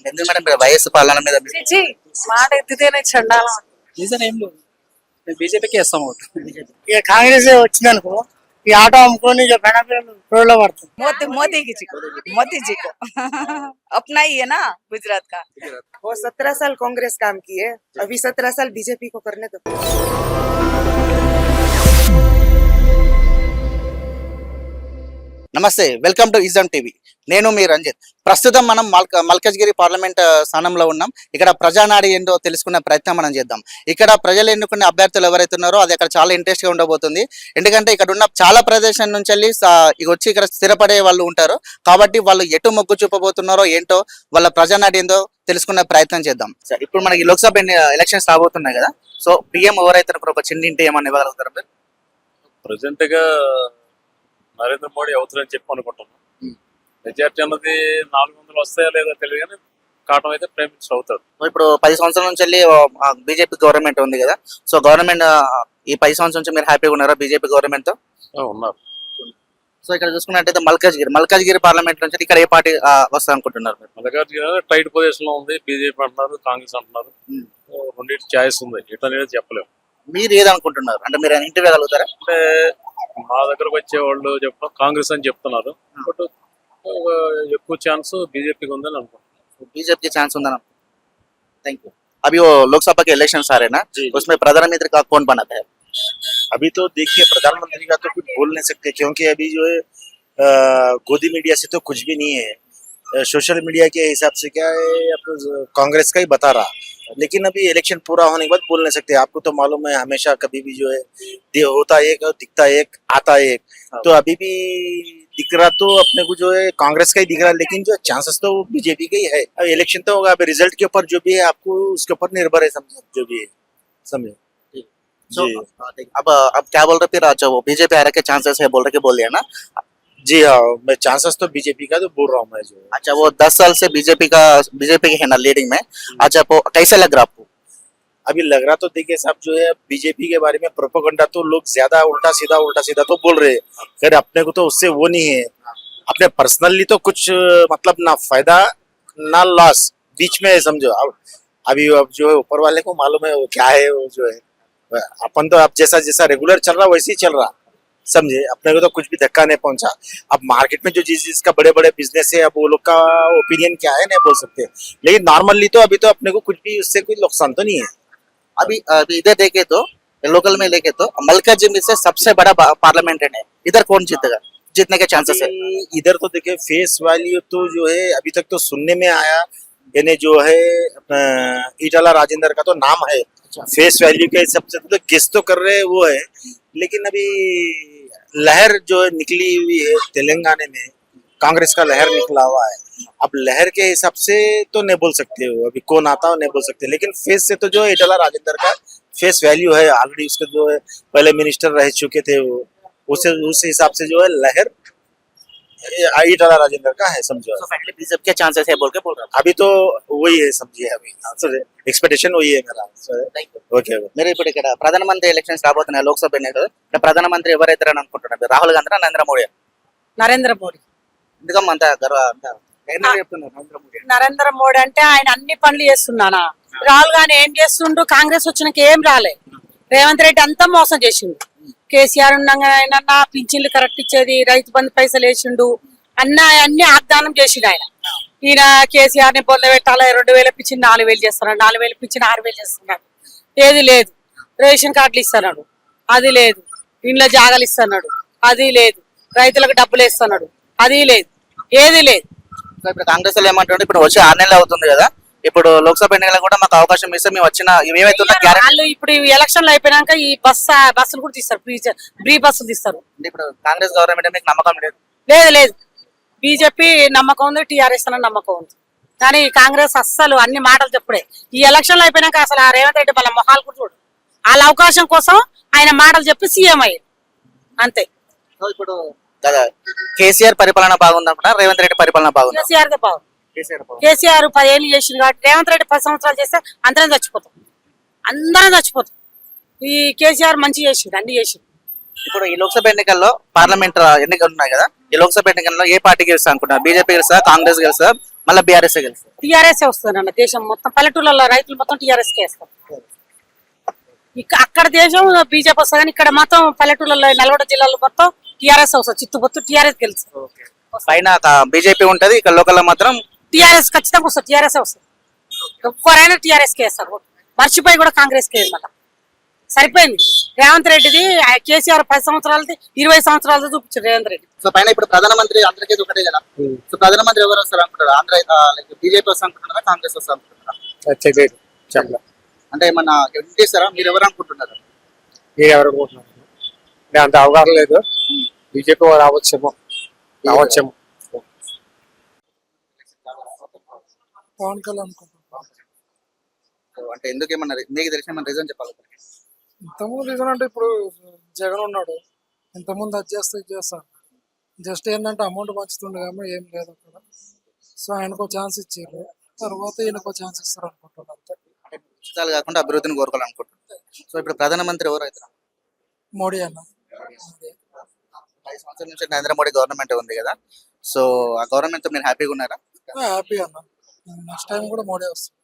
ఎందుకు మేడం మీరు వయస్సు పాలన మీద చిచి మాట ఎత్తితేనే చండాలం. రీజన్ ఏం లేదు, బీజేపీకి వేస్తాం ఓటు. ఇక కాంగ్రెస్ వచ్చిందనుకో ఈ ఆటో అమ్ముకొని ఇక బెనపేలు రోడ్లో పడుతుంది. मोदी की जी को, मोदी जी को अपना ही है ना गुजरात का. वो 17 साल कांग्रेस काम की है, अभी 17 साल बीजेपी को करने दो. నమస్తే, వెల్కమ్ టు ఇజన్ టీవీ. నేను మీ రంజిత్. ప్రస్తుతం మనం మల్కజ్గిరి పార్లమెంట్ స్థానంలో ఉన్నాం. ఇక్కడ ప్రజానాడి ఏంటో తెలుసుకునే ప్రయత్నం మనం చేద్దాం. ఇక్కడ ప్రజలు ఎన్నుకునే అభ్యర్థులు ఎవరైతే ఉన్నారో అది అక్కడ చాలా ఇంట్రెస్ట్ గా ఉండబోతుంది. ఎందుకంటే ఇక్కడ ఉన్న చాలా ప్రదేశం నుంచి వెళ్ళి వచ్చి ఇక్కడ స్థిరపడే వాళ్ళు ఉంటారు. కాబట్టి వాళ్ళు ఎటు మొగ్గు చూపబోతున్నారో ఏంటో వాళ్ళ ప్రజానాడి ఏందో తెలుసుకునే ప్రయత్నం చేద్దాం. ఇప్పుడు మనకి లోక్సభ ఎలక్షన్స్ రాబోతున్నాయి కదా, సో పిఎం ఎవరైతే ఒక చిన్నింటి ఏమన్నా ఇవ్వగలుగుతారు మీరు? ప్రజెంట్ గా నరేంద్ర మోడీ అవుతారని చెప్పి అనుకుంటున్నాం. మెజార్టీ అన్నది 400 వస్తాయో లేదో తెలియదు, కానీ కాటం అయితే ప్రైమ్ మినిస్టర్ అవుతాడు. ఇప్పుడు 10 సంవత్సరాల నుంచి వెళ్ళి బీజేపీ గవర్నమెంట్ ఉంది కదా, సో గవర్నమెంట్ ఈ 10 సంవత్సరాల నుంచి మీరు హ్యాపీగా ఉన్నారా బీజేపీ గవర్నమెంట్ తో? ఉన్నారు. సో ఇక్కడ చూసుకున్నట్టయితే మల్కాజ్గిరి పార్లమెంట్ నుంచి ఇక్కడ ఏ పార్టీ వస్తా అనుకుంటున్నారు మీరు? మల్కాజ్గిరి టైట్ పొజిషన్ లో ఉంది. బీజేపీ అంటున్నారు, కాంగ్రెస్ అంటున్నారు. రెండింటి ఛాయిస్ ఉంది, ఎట్లనేది చెప్పలేము. మీరు ఏది అనుకుంటున్నారు అంటే మీరు ఇంటర్వ్యూ కలుగుతారా? అంటే మా దగ్గరకు వచ్చే వాళ్ళు చెప్పడం కాంగ్రెస్ అని చెప్తున్నారు, బట్ ఎక్కువ ఛాన్స్ బీజేపీకి ఉందని అనుకుంటున్నాను. बीजेपी चांस होता ना. Thank you. अभी वो लोकसभा के इलेक्शन आ रहे हैं ना, उसमें प्रधानमंत्री का कौन बनाता है? अभी तो देखिए प्रधानमंत्री का तो कुछ बोल नहीं सकते, क्योंकि अभी जो है गोदी मीडिया से तो कुछ भी नहीं है. सोशल मीडिया के हिसाब से क्या है कांग्रेस का ही बता रहा, लेकिन अभी इलेक्शन पूरा होने के बाद बोल नहीं सकते. आपको तो मालूम है हमेशा कभी भी जो है होता एक और दिखता एक आता एक. तो अभी भी दिख रहा तो अपने को जो है कांग्रेस का ही दिख रहा है, लेकिन जो चांसेस तो बीजेपी का ही है. अब इलेक्शन तो होगा, अभी रिजल्ट के ऊपर जो भी है आपको उसके ऊपर निर्भर है, समझे जो भी है समझे. अब क्या बोल रहे फिर? अच्छा वो बीजेपी आ रहा के चांसेस है बोल रहे, के बोल दिया ना? जी हाँ, मैं चांसेस तो बीजेपी का तो बोल रहा हूँ मैं जो. अच्छा वो 10 साल से बीजेपी के है ना लीडिंग में. अच्छा वो कैसे लग रहा आपको? अभी लग रहा तो देखिए साहब जो है बीजेपी के बारे में प्रोपेगेंडा तो लोग ज्यादा उल्टा सीधा तो बोल रहे हैं, खैर अपने को तो उससे वो नहीं है. अपने पर्सनली तो कुछ मतलब ना फायदा ना लॉस, बीच में है समझो. अभी अब जो है ऊपर वाले को मालूम है वो क्या है, वो जो है अपन तो अब जैसा रेगुलर चल रहा वैसे ही चल रहा, समझे. अपने को तो कुछ भी धक्का नहीं पहुंचा. अब मार्केट में जो जिसका बड़े बड़े बिजनेस है, अब वो लोग का ओपिनियन क्या है नहीं बोल सकते, लेकिन नॉर्मली तो अभी तो अपने को कुछ भी उससे कोई नुकसान तो नहीं है. अभी इधर देखे तो लोकल में लेके तो मल्काज्गिरी से सबसे बड़ा पार्लियामेंट है, इधर कौन जीतेगा, जीतने के चांसेस है? इधर तो देखिए फेस वैल्यू तो जो है अभी तक तो सुनने में आया, यानी जो है ईटाला राजेंद्र का तो नाम है. फेस वैल्यू के सबसे तो गेस तो कर रहे हैं वो है, लेकिन अभी लहर जो है निकली हुई है तेलंगाना में, कांग्रेस का लहर निकला हुआ है. अब लहर के हिसाब से तो नहीं बोल सकते हो अभी कौन आता हो नहीं बोल सकते, लेकिन फेस से तो जो ईटाला राजेंद्र का फेस वैल्यू है, ऑलरेडी उसके जो है पहले मिनिस्टर रह चुके थे वो, उस हिसाब से जो है लहर ईटाला राजेंद्र का है समझो. बीजेपी के चांसेस है बोल के बोल रहा अभी तो वही है समझिए, अभी एक्सपेक्टेशन वही है मेरा. ఓకే మీరు ఇప్పుడు ఇక్కడ ప్రధానమంత్రి ఎలక్షన్స్ రాబోతున్నాయి, లోక్సభ ఎన్నికలు. ప్రధానమంత్రి ఎవరైతారని అనుకుంటున్నారు? రాహుల్ గాంధీ, నరేంద్ర మోడీ? నరేంద్ర మోడీ. ఎందుకమ్మా అంత నరేంద్ర మోడీ అంటే ఆయన అన్ని పనులు చేస్తున్నానా? రాహుల్ గాంధీ ఏం చేస్తుండు? కాంగ్రెస్ వచ్చినాక ఏం రాలే. రేవంత్ రెడ్డి అంతా మోసం చేసిండు. కేసీఆర్ ఉండగా ఆయన పింఛన్లు కరెక్ట్ ఇచ్చేది, రైతు బంధు పైసలు వేసిండు, అన్ని వాగ్దానం చేసిండు ఆయన. ఈయన కేసీఆర్ ని పొంద పెట్టాలి, 2000 పిచ్చిన 4000 చేస్తున్నాడు, 4000 పిచ్చిన 6000 చేస్తున్నాడు. ఏది లేదు. రేషన్ కార్డులు ఇస్తున్నాడు, అది లేదు. ఇంట్లో జాగాలు ఇస్తున్నాడు, అది లేదు. రైతులకు డబ్బులు ఇస్తున్నాడు, అది లేదు. ఏది లేదు. ఇప్పుడు కాంగ్రెస్ లో ఏమంటుంటే ఇప్పుడు వచ్చి 6 నెలలు అవుతుంది కదా, ఇప్పుడు లోక్సభ ఎన్నికలు కూడా మాకు అవకాశం ఇస్తే మేము వచ్చిన వాళ్ళు ఇప్పుడు ఎలక్షన్లు అయిపోయినాక ఈ బస్సులు కూడా తీస్తారు, ఫ్రీ బస్సులు తీస్తారు. ఇప్పుడు కాంగ్రెస్ గవర్నమెంట్ మీకు నమ్మకం లేదు? లేదు. బీజేపీ నమ్మకం ఉంది, టీఆర్ఎస్ అన్న నమ్మకం ఉంది, కానీ కాంగ్రెస్ అస్సలు అన్ని మాటలు చెప్పుడే. ఈ ఎలక్షన్లు అయిపోయినాక అసలు ఆ రేవంత్ రెడ్డి వాళ్ళ మొహాలు కూడా చూడు. వాళ్ళ అవకాశం కోసం ఆయన మాటలు చెప్పి సీఎం అయ్యారు అంతే. ఇప్పుడు కేసీఆర్ పరిపాలన బాగుంది అనుకుంటా, రేవంత్ రెడ్డి పరిపాలన బాగుంది? కేసీఆర్ బాగుంది. కేసీఆర్ 10 ఏళ్ళు చేసింది కాబట్టి, రేవంత్ రెడ్డి 10 సంవత్సరాలు చేస్తే అందరం చచ్చిపోతాం. ఈ కేసీఆర్ మంచి చేసిండు, అన్ని చేసిండు. ఇప్పుడు ఈ లోక్సభ ఎన్నికల్లో పార్లమెంట్ ఎన్నికలు ఉన్నాయి కదా, ఈ లోక్సభ ఎన్నికల్లో ఏ పార్టీ గెలుస్తా అనుకుంటున్నారు? బీజేపీ గెలుస్తా, కాంగ్రెస్ గెలుస్తా, మళ్ళీ బీఆర్ఎస్ గెలుస్తారు. టీఆర్ఎస్ వస్తుంది అన్న. దేశం మొత్తం పల్లెటూళ్ళలో రైతులు మొత్తం టీఆర్ఎస్ కే వేస్తారు. అక్కడ దేశం బీజేపీ వస్తుంది కానీ ఇక్కడ మొత్తం పల్లెటూళ్ళలో నల్గొండ జిల్లాలో మొత్తం టీఆర్ఎస్ వస్తుంది. చిత్తు టీఆర్ఎస్ గెలుస్తుంది. పైన బీజేపీ ఉంటది, ఇక్కడ లోకల్ మాత్రం టీఆర్ఎస్ ఖచ్చితంగా వస్తుంది. టీఆర్ఎస్ వస్తుంది. ఎవరైనా టీఆర్ఎస్ కే వేస్తారు. మర్చిపోయి కూడా కాంగ్రెస్ కే మళ్ళీ సరిపోయింది. రేవంత్ రెడ్డిది కేసీఆర్ 10 సంవత్సరాలది 20 సంవత్సరాలది చూపించారు రేవంత్ రెడ్డి. సో పైన ఇప్పుడు ప్రధానమంత్రి అందరికీ ఒకటే కదా. సో ప్రధానమంత్రి ఎవరు వస్తారు అనుకుంటారు? ఆంధ్ర బీజేపీ వస్తారు అనుకుంటున్నారా, కాంగ్రెస్ వస్తారు అనుకుంటున్నారా? చెప్పలే అంటే ఏమన్నా చేస్తారా? మీరు ఎవరు అనుకుంటున్నారు? మీరు ఎవరు అనుకుంటున్నారు? అంత అవగాహన లేదు. బీజేపీ రావచ్చేమో. పవన్ కళ్యాణ్ అనుకుంటున్నాను. సో అంటే ఎందుకు ఏమన్నా మీకు తెలిసిన ఏమన్నా రీజన్ చెప్పాలి? ఇంతకుముందు రీజన్ అంటే ఇప్పుడు జగన్ ఉన్నాడు. ఇంతకుముందు అది చేస్తా ఇది చేస్తాను. జస్ట్ ఏంటంటే అమౌంట్ పంచుతుండే కానీ ఏం లేదు అక్కడ. సో ఆయనకు ఛాన్స్ ఇచ్చారు, తర్వాత ఈయనకు ఛాన్స్ ఇస్తారు అనుకుంటున్నారు అంతే. ఉచితాలు కాకుండా అభివృద్ధిని కోరుకోవాలనుకుంటున్నారు. సో ఇప్పుడు ప్రధానమంత్రి ఎవరు అవుతారు? మోడీ అన్న. 5 సంవత్సరాల నుంచి నరేంద్ర మోడీ గవర్నమెంట్ ఉంది కదా. సో ఆ గవర్నమెంట్ తో మీరు హ్యాపీగా ఉన్నారా? హ్యాపీ అన్న. నెక్స్ట్ టైం కూడా మోడీ వస్తుంది.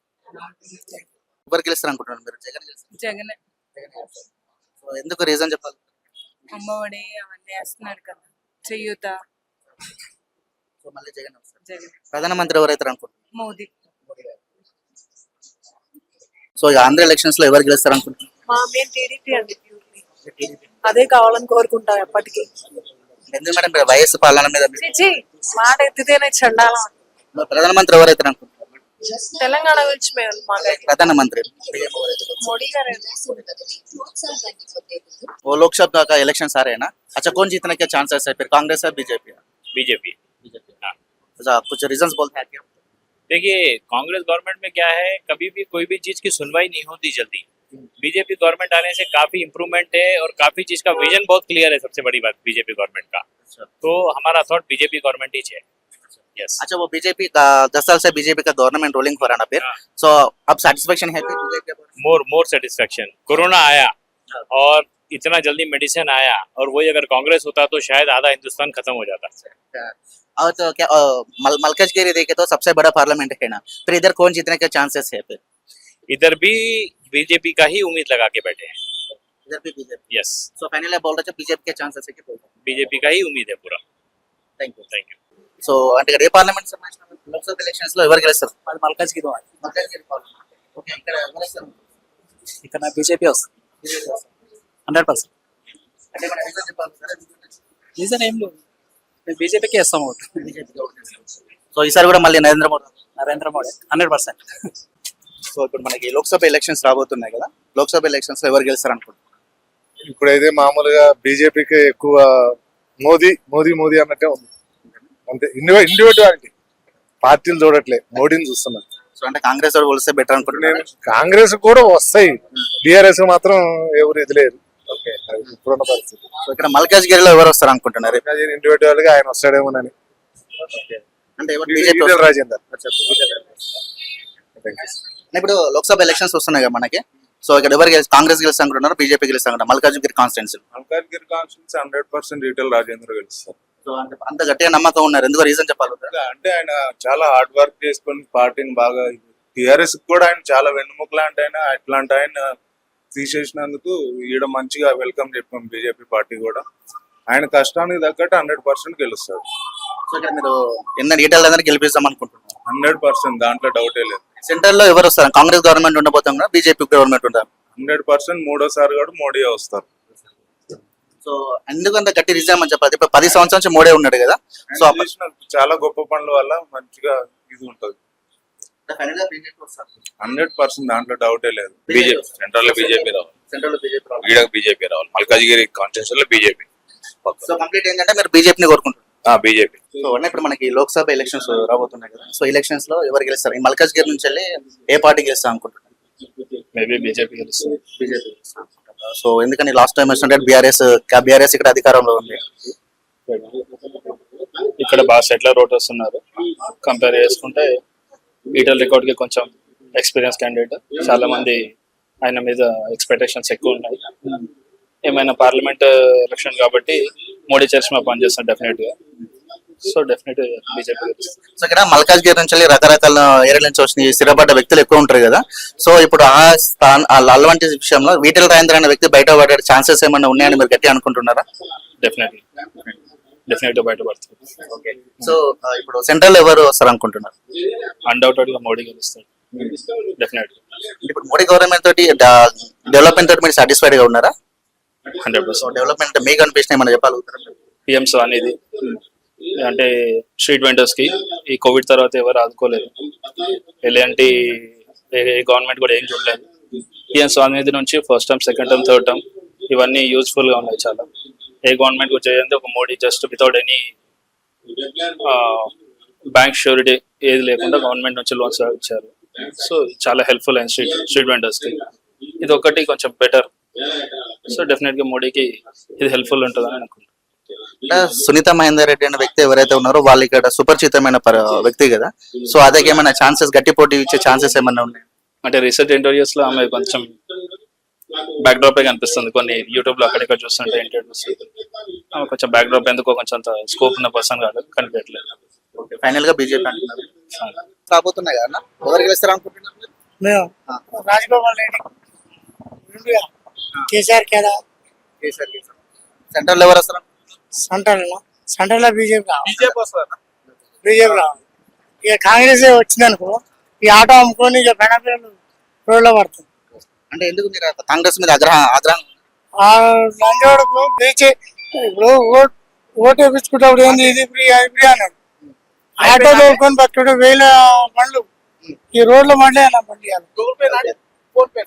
ఎవరు గెలుస్తారు అనుకుంటున్నారు మీరు? జగన్ గెలుస్తారు. జగన్ సో ఎందుకు రీజన్ చెప్పాలి? అమ్మఒడి అవన్నీ వేస్తున్నాడు కదా, చేయూత. సో మళ్ళీ జగన్ వస్తారు. జగన్. ప్రధానమంత్రి ఎవరైతారు అనుకుంటున్నారు? మోదీ. సో ఈ ఆంధ్ర ఎలక్షన్స్ లో ఎవరు గెలుస్తారు అనుకుంటున్నారు? మేము టీడీపీ అండి. అదే కావాలని కోరుకుంటాం ఎప్పటికీ. ఎందుకు మేడం మీరు వైఎస్ పాలన మీద మాట ఎత్తితేనే చండాలం. ప్రధానమంత్రి ఎవరైతారు అనుకుంటున్నారు? తెలంగాణ గురించి మేము మాట్లాడి प्रधानमंत्री మోడీ గారు. वो लोकसभा का इलेक्शन आ रहे हैं ना, अच्छा कौन जीतने के चांसेस है फिर, कांग्रेस है बीजेपी? बीजेपी। हाँ। अच्छा कुछ रीजंस बोलते हैं क्या? देखिए कांग्रेस गवर्नमेंट में क्या है, कभी भी कोई भी चीज की सुनवाई नहीं होती जल्दी। बीजेपी गवर्नमेंट आने से काफी इम्प्रूवमेंट है और काफी चीज का विजन बहुत क्लियर है। सबसे बड़ी बात बीजेपी गवर्नमेंट का, तो हमारा थॉट बीजेपी गवर्नमेंट ही है। यस। अच्छा वो बीजेपी का 10 साल से बीजेपी का गवर्नमेंट रोलिंग हो रहा ना फिर, सो अब सेटिस्फेक्शन है फिर बीजेपी? मोर सेटिस्फेक्शन। कोरोना आया और इतना जल्दी मेडिसिन आया, और वही अगर कांग्रेस होता तो शायद आधा हिंदुस्तान खत्म हो जाता। और तो क्या मलकजगिरी देखे तो सबसे बड़ा पार्लियामेंट है ना, फिर इधर कौन जीतने के चांसेस है फिर? इधर भी बीजेपी का ही उम्मीद लगा के बैठे हैं। इधर भी बीजेपी? यस। सो फाइनली बोल रहे थे बीजेपी के चांसेस है कि? बीजेपी का ही उम्मीद है पूरा। Thank you. Thank you. So అంటే ఏ పార్లమెంట్ లోక్సభ ఎలక్షన్స్ లో ఎవరు గెలుస్తారు? మల్కాజ్గిరి మల్కాజ్గిరి పార్లమెంట్. ఓకే, ఇక్కడ ఎవరు వస్తారు? ఇక్కడ బీజేపీ వస్తుంది 100%. అంటే మన రీజన్ చెప్పాలి సార్. రీజన్ ఏం లేదు, మేము బీజేపీకి వేస్తాం ఓటు. సో ఈసారి కూడా మళ్ళీ నరేంద్ర మోడీ 100%. సో ఇప్పుడు మనకి లోక్సభ ఎలక్షన్స్ రాబోతున్నాయి కదా, లోక్సభ ఎలక్షన్స్ లో ఎవరు గెలుస్తారు అనుకుంటున్నారు? ఇప్పుడైతే మామూలుగా బీజేపీకి ఎక్కువ మోదీ మోదీ మోదీ అన్నట్టే ఉంది అంతే. ఇండివిజువాలిటీ పార్టీలు చూడట్లే, మోడీని చూస్తున్నారు. సో అంటే కాంగ్రెస్ వాడు పోలిస్తే బెటర్ అనుకుంటున్నాను. కాంగ్రెస్ కూడా వస్తాయి, బీఆర్ఎస్ మాత్రం ఎవరు ఇది లేదు. ఓకే, ఇప్పుడున్న పరిస్థితి. సో ఇక్కడ మల్కాజ్గిరిలో ఎవరు వస్తారు అనుకుంటున్నారు? ఇండివిజువల్ గా ఆయన వస్తాడేమోనని. అంటే ఈటెల రాజేందర్. ఇప్పుడు లోక్సభ ఎలక్షన్స్ వస్తున్నాయి కదా మనకి, సో ఇక్కడ ఎవరు కాంగ్రెస్ గెలుస్తా అనుకుంటున్నారు, బీజేపీ గెలుస్తా అనుకుంటున్నారు? మల్కాజ్గిరి కాన్స్టిట్యున్సీ 100% ఈటెల రాజేందర్ గెలుస్తారు. సో అంటే అంత గట్టిగా నమ్మకం ఉన్నారు, ఎందుకు రీజన్ చెప్పాలి? అంటే ఆయన చాలా హార్డ్ వర్క్ చేసుకుని పార్టీని బాగా, టిఆర్ఎస్ కూడా ఆయన చాలా వెన్నుముక లాంటి ఆయన, అట్లాంటి ఆయన తీసేసినందుకు ఈడ మంచిగా వెల్కమ్ చెప్పాం బీజేపీ పార్టీ కూడా. ఆయన కష్టానికి తగ్గట్టు 100% గెలుస్తాడు. సో ఇక్కడ మీరు ఎన్న ఈటల దగ్గర గెలిపిస్తాం అనుకుంటున్నారు? 100%, దాంట్లో డౌటే లేదు. సెంట్రల్ లో ఎవరు వస్తారు? కాంగ్రెస్ గవర్నమెంట్ ఉండబోతాం కదా, బీజేపీ గవర్నమెంట్ ఉంటాం? 100% మూడోసారి కూడా మోడీ వస్తారు. సో ఎందుకంత గట్టి రీజన్ అని చెప్పాలి. ఇప్పుడు 10 సంవత్సరాల నుంచి మోడీ ఉన్నాడు కదా, సో చాలా గొప్ప పనుల వల్ల మంచిగా ఇది ఉంటది. 100%, దాంట్లో డౌటే లేదు. బీజేపీ సెంట్రల్ లో బీజేపీ రావాలి, సెంట్రల్ లో బీజేపీ ఈడ బీజేపీ రావాలి. మల్కాజ్గిరి కాన్స్టిట్యూన్సీ లో బీజేపీ. సో కంప్లీట్ ఏంటంటే మీరు బీజేపీని కోరుకుంటున్నారు? బీజేపీ. సో అంటే ఇప్పుడు మనకి లోక్సభ ఎలక్షన్స్ రాబోతున్నాయి కదా, సో ఎలక్షన్స్ లో ఎవరు గెలుస్తారు? ఈ మల్కాజ్గిరి నుంచి వెళ్ళి ఏ పార్టీ గెలుస్తా అనుకుంటున్నారు? మేబీ బీజేపీ గెలుస్తుంది. బీజేపీ. సో ఎందుకని లాస్ట్ టైం వచ్చినట్టు బీఆర్ఎస్ ఇక్కడ అధికారంలో ఉంది, ఇక్కడ బాగా సెటిలర్ ఓటర్స్ ఉన్నారు. కంపేర్ చేసుకుంటే ఈటెల రికార్డ్ కి కొంచెం ఎక్స్పీరియన్స్ క్యాండిడేట్, చాలా మంది ఆయన మీద ఎక్స్పెక్టేషన్స్ ఎక్కువ ఉన్నాయి. ఏమైనా పార్లమెంట్ ఎలక్షన్ కాబట్టి మోడీ చరిష్మా పనిచేస్తాం డెఫినెట్ గా. సో డెఫినెట్ బీజేపీ గెలుస్తుంది. సో ఇక్కడ మల్కాజ్గిరి నుంచి వెళ్ళి రకరకాల ఏరియా నుంచి వచ్చిన స్థిరపడ్డ వ్యక్తులు ఎక్కువ ఉంటారు కదా. సో ఇప్పుడు ఆ అలాంటి విషయంలో ఈటెల రాజేందర్ అనే వ్యక్తి బయట పడే ఛాన్సెస్ ఏమైనా ఉన్నాయని మీరు గట్టిగా అనుకుంటున్నారా? డెఫినెట్ బయటపడుతుంది. సో ఇప్పుడు సెంట్రల్ ఎవరు వస్తారు అనుకుంటున్నారు? అన్డౌటెడ్ గా మోడీ గెలుస్తాడు డెఫినెట్. ఇప్పుడు మోడీ గవర్నమెంట్ తోటి డెవలప్మెంట్ తోటి మీరు సాటిస్ఫైడ్ గా ఉన్నారా? 100%. డెవలప్మెంట్ మీకు అనిపించిన ఏమైనా చెప్పగలుగుతారా? పిఎం స్వానిధి అంటే స్ట్రీట్ వెండర్స్ కి ఈ కోవిడ్ తర్వాత ఎవరు ఆదుకోలేదు, ఎలాంటి గవర్నమెంట్ కూడా ఏం చూడలేదు. పిఎం స్వానిధి నుంచి first term, second term, third term ఇవన్నీ యూజ్ఫుల్ గా ఉన్నాయి చాలా. ఏ గవర్నమెంట్ కూడా చేయండి, ఒక Modi just without any bank surety ఏది లేకుండా గవర్నమెంట్ నుంచి లోన్స్ ఇచ్చారు. సో చాలా హెల్ప్ఫుల్ అయింది స్ట్రీట్ వెండర్స్ కి. ఇది ఒకటి కొంచెం బెటర్. సో డెఫినెట్ గా మోడీకి ఇది హెల్ప్ఫుల్ ఉంటుందని అనుకుంటున్నాను. సునీత మహేందర్ రెడ్డి అనే వ్యక్తి ఎవరైతే ఉన్నారో వాళ్ళు ఇక్కడ సుపరిచితమైన వ్యక్తి కదా. సో అదే ఏమైనా ఛాన్సెస్, గట్టి పోటీ ఇచ్చే ఛాన్సెస్ ఏమైనా ఉన్నాయి? అంటే రీసెంట్ ఇంటర్వ్యూస్ లో ఆమె కొంచెం బ్యాక్ డ్రాప్ కనిపిస్తుంది. కొన్ని యూట్యూబ్ లో అక్కడిక్కడ చూస్తుంటే ఇంటర్వ్యూస్ ఆమె కొంచెం బ్యాక్ డ్రాప్, ఎందుకో కొంచెం అంత స్కోప్ ఉన్న పర్సన్ కాదు, కనిపించట్లేదు. ఫైనల్ గా బీజేపీ అంటున్నారు రాబోతున్నాయి కదా. ఎవరు గెలుస్తారు అనుకుంటున్నారు? మేము రాజగోపాల్ రెడ్డి, కేసీఆర్ కేదా, సెంట్రల్ ఎవరు వస్తారు? సెంట్రల్ లో బీజేపీ రావాలి. ఇక కాంగ్రెస్ వచ్చిందనుకో ఈ ఆటో అమ్ముకొని ఇక బెనపేలు రోడ్లో పడుతుంది. అంటే ఎందుకు మీరు కాంగ్రెస్ మీద ఆగ్రహం? ఆ లంచోడుకు బీచ్ ఇప్పుడు ఓటు వేయించుకుంటప్పుడు ఏంది ఇది ఫ్రీ అది ఫ్రీ అన్నాడు. ఆటో తోడుకొని పట్టుకుంటే 1000 బండ్లు ఈ రోడ్ల బండి బండి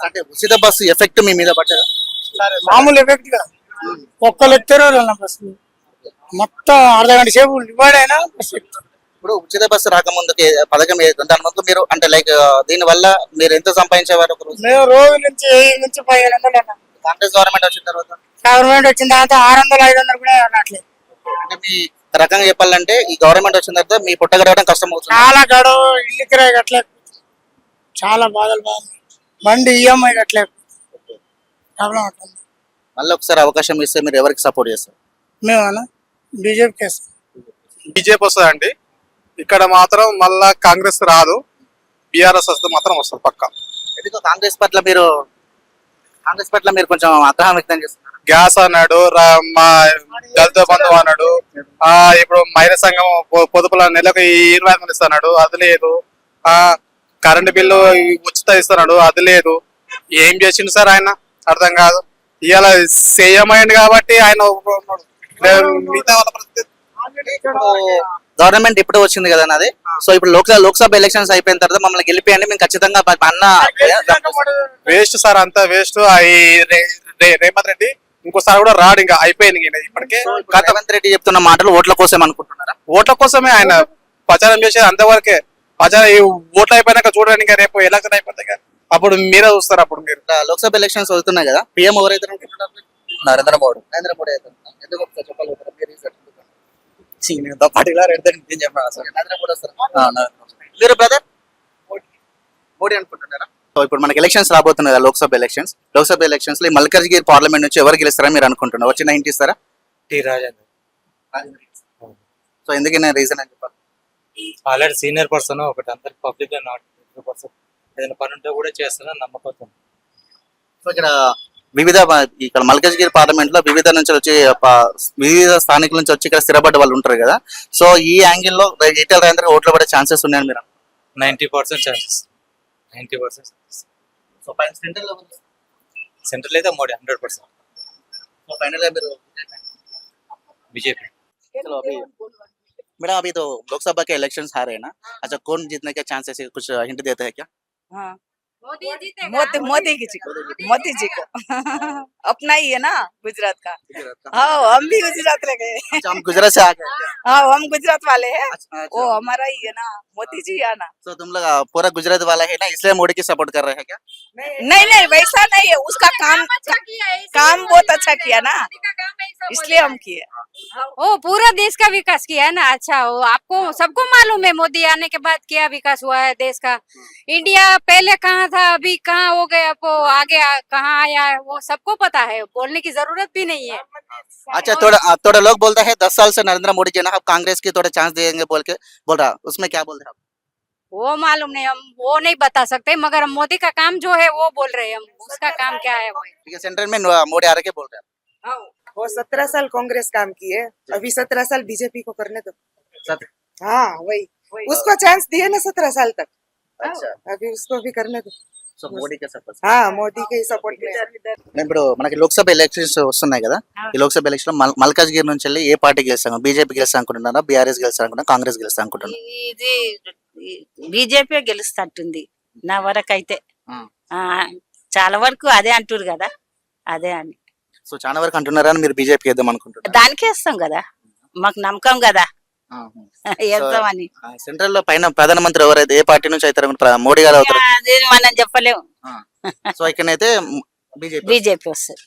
అంటే ఉచిత బస్సు ఎఫెక్ట్ మీ మీద పడ్డదా? మామూలు ఎఫెక్ట్ కాదు. ఒక్కరు ఎత్తారో బస్సు మొత్తం అర్ధగంట సేపు డివైడ్ అయినా బస్సు ఎక్కుతారు. ఇప్పుడు ఉచిత బస్సు రాకముందు పథకం దాని ముందు మీరు అంటే లైక్ దీని వల్ల మీరు ఎంత సంపాదించేవారు? మేము రోజు నుంచి 1000 నుంచి 1500 అన్నాం. కాంగ్రెస్ గవర్నమెంట్ వచ్చిన తర్వాత వచ్చిన తర్వాత 600 500 కూడా రావట్లేదు. అంటే మీ రకంగా చెప్పాలంటే ఈ గవర్నమెంట్ వచ్చిన తర్వాత మీ పుట్ట గడవడం కష్టం అవుతుంది. చాలా గడవ, ఇల్లు కిరాయి కట్టలేక చాలా బాధలు బండి ఈఎంఐ కట్టలేక ప్రాబ్లం అవుతుంది. మళ్ళీ ఒకసారి అవకాశం ఇస్తే మీరు ఎవరికి సపోర్ట్ చేస్తారు? మేము బీజేపీకి వేస్తాం. బీజేపీ వస్తుందండి. ఇక్కడ మాత్రం మళ్ళా కాంగ్రెస్ రాదు, బీఆర్ఎస్ వస్తే మాత్రం వస్తుంది పక్కా. ఎందుకు కాంగ్రెస్ పట్ల మీరు కొంచెం ఆగ్రహం వ్యక్తం చేస్తున్నారు? గ్యాస్ అన్నాడు, మా దళిత బంధువు అన్నాడు, ఇప్పుడు మహిళా సంఘం పొదుపుల నెలకు 25,000 ఇస్తున్నాడు, అది లేదు. కరెంటు బిల్లు ఉచిత ఇస్తున్నాడు, అది లేదు. ఏం చేసిండు సార్ ఆయన అర్థం కాదు. ఇవాళ సీఎం అయింది కాబట్టి ఆయన మిగతా వాళ్ళ పరిస్థితి. గవర్నమెంట్ ఇప్పుడు వచ్చింది కదా నాది. సో ఇప్పుడు లోక్సభ ఎలక్షన్స్ అయిపోయిన తర్వాత మమ్మల్ని గెలిపియండి, మేము ఖచ్చితంగా అన్న వేస్ట్ సార్, అంతా వేస్ట్. రేవంత్ రెడ్డి ఇంకోసారి కూడా రాడు, ఇంకా అయిపోయింది ఇప్పటికే. రేవంత్ రెడ్డి చెప్తున్న మాటలు ఓట్ల కోసం అనుకుంటున్నారా? ఓట్ల కోసమే ఆయన ప్రచారం చేసేది, అంతవరకే. ప్రచారం ఓట్లు అయిపోయినాక చూడండి, ఇంకా రేపు ఎలక్షన్ అయిపోతాయి కదా, అప్పుడు మీరే చూస్తారు. అప్పుడు మీరు లోక్సభ ఎలక్షన్స్ అవుతున్నాయి కదా, పిఎం ఎవరైతే అనుకుంటున్నారు? నరేంద్ర మోడీ అయితే ఎందుకు చెప్పగలుగుతారు? మీరు బ్రదర్ మోడీ అనుకుంటున్నారా? సో ఇప్పుడు మనకి ఎలక్షన్స్ రాబోతున్నాయి కదా, లోక్సభ ఎలక్షన్స్ లో మల్కాజ్గిరి పార్లమెంట్ నుంచి ఎవరు గెలుస్తారా మీరు అనుకుంటున్నారు? వచ్చిన హింట్ ఇస్తారా? టీ రాజేందర్. సో ఎందుకైనా రీజన్ అని చెప్పాలి? ఆల్రెడీ సీనియర్ పర్సన్, ఒకటి అందరికి పబ్లిక్ గా నాట్ పర్సన్, ఏదైనా పని ఉంటే కూడా చేస్తానని నమ్మకం. సో ఇక్కడ మల్కాజ్గిరి పార్లమెంట్ లో వివిధ స్థానికుల నుంచి వచ్చి ఇక్కడ స్థిరపడ్డ వాళ్ళు ఉంటారు కదా. సో ఈ యాంగిల్ లో ఈటెల రాజేందర్ ఓట్లు పడే ఛాన్సెస్ ఉన్నాయని మీరు? 90% ఛాన్సెస్. 90%. సో సెంట్రల్ అయితే మోడీ 100%. సో ఫైనల్ గా మీరు बीजेपी. चलो मैडम अभी तो लोकसभा के इलेक्शंस आ रहे हैं ना, अच्छा कौन जीतने के चांसेस है, कुछ हिंट देते हैं क्या? हाँ मोदी जी को अपना ही है ना गुजरात का। हाँ हम भी गुजरात रह गए। अच्छा हम गुजरात से आ गए? हाँ हम गुजरात वाले हैं। अच्छा, वो हमारा ही है ना, मोदी जी है ना। तो तुम लोग पूरा गुजरात वाला है ना, इसलिए मोदी की सपोर्ट कर रहे हैं क्या? नहीं वैसा नहीं है, उसका काम बहुत अच्छा किया ना, इसलिए हम किए। ओ पूरा देश का विकास किया है ना। अच्छा वो आपको सबको मालूम है मोदी आने के बाद क्या विकास हुआ है देश का। इंडिया पहले कहाँ था था अभी कहाँ हो गया वो आगे कहाँ आया है वो सबको पता है बोलने की जरूरत भी नहीं है अच्छा थोड़ा लोग बोलता है 10 साल से नरेंद्र मोदी जी ना अब कांग्रेस की थोड़ा चांस देंगे बोल के बोल रहा, उसमें क्या बोल रहे हैं आप? वो मालूम नहीं हम वो नहीं बता सकते मगर हम मोदी का काम जो है वो बोल रहे हैं हम उसका काम क्या है वो ठीक है, सेंट्रल में मोदी आ रहे के बोल रहे हैं वो 17 साल कांग्रेस काम किए, अभी 17 साल बीजेपी को करने दो। सत- हाँ वही, उसको चांस दिए ना 17 साल तक, अच्छा अभी उसको भी करने दो। సో మోడీకే సపోర్ట్. हाँ मोदी के सपोर्ट में। ఇప్పుడు మనకి లోక్సభ ఎలక్షన్స్ వస్తున్నాయి కదా, ఈ లోక్సభ ఎలక్షన్ లో మల్కాజ్గిరి నుంచి వెళ్ళి ఏ పార్టీ గెలుస్తాం? బీజేపీ గెలుస్తా అనుకుంటున్నారా, బీఆర్ఎస్ గెలుస్తా అనుకుంటున్నా, కాంగ్రెస్ గెలుస్తా అనుకుంటున్నా? ఇది బీజేపీ గెలుస్తట్టుంది నా వరకు అయితే. ఆ, చాలా వరకు అదే అంటారు కదా, అదే అని సో చాలా వరకు అంటున్నారా అని మీరు బీజేపీ వేద్దాం అనుకుంటున్నారు? దానికే ఇస్తాం కదా, మాకు నమ్మకం కదా వేద్దామని. సెంట్రల్ లో పైన ప్రధానమంత్రి ఎవరైతే ఏ పార్టీ నుంచి అవుతారు? మోడీ గారు అవుతారు. అది మనం చెప్పలేము. సో ఇక్కడైతే బీజేపీ. బీజేపీ వస్తుంది.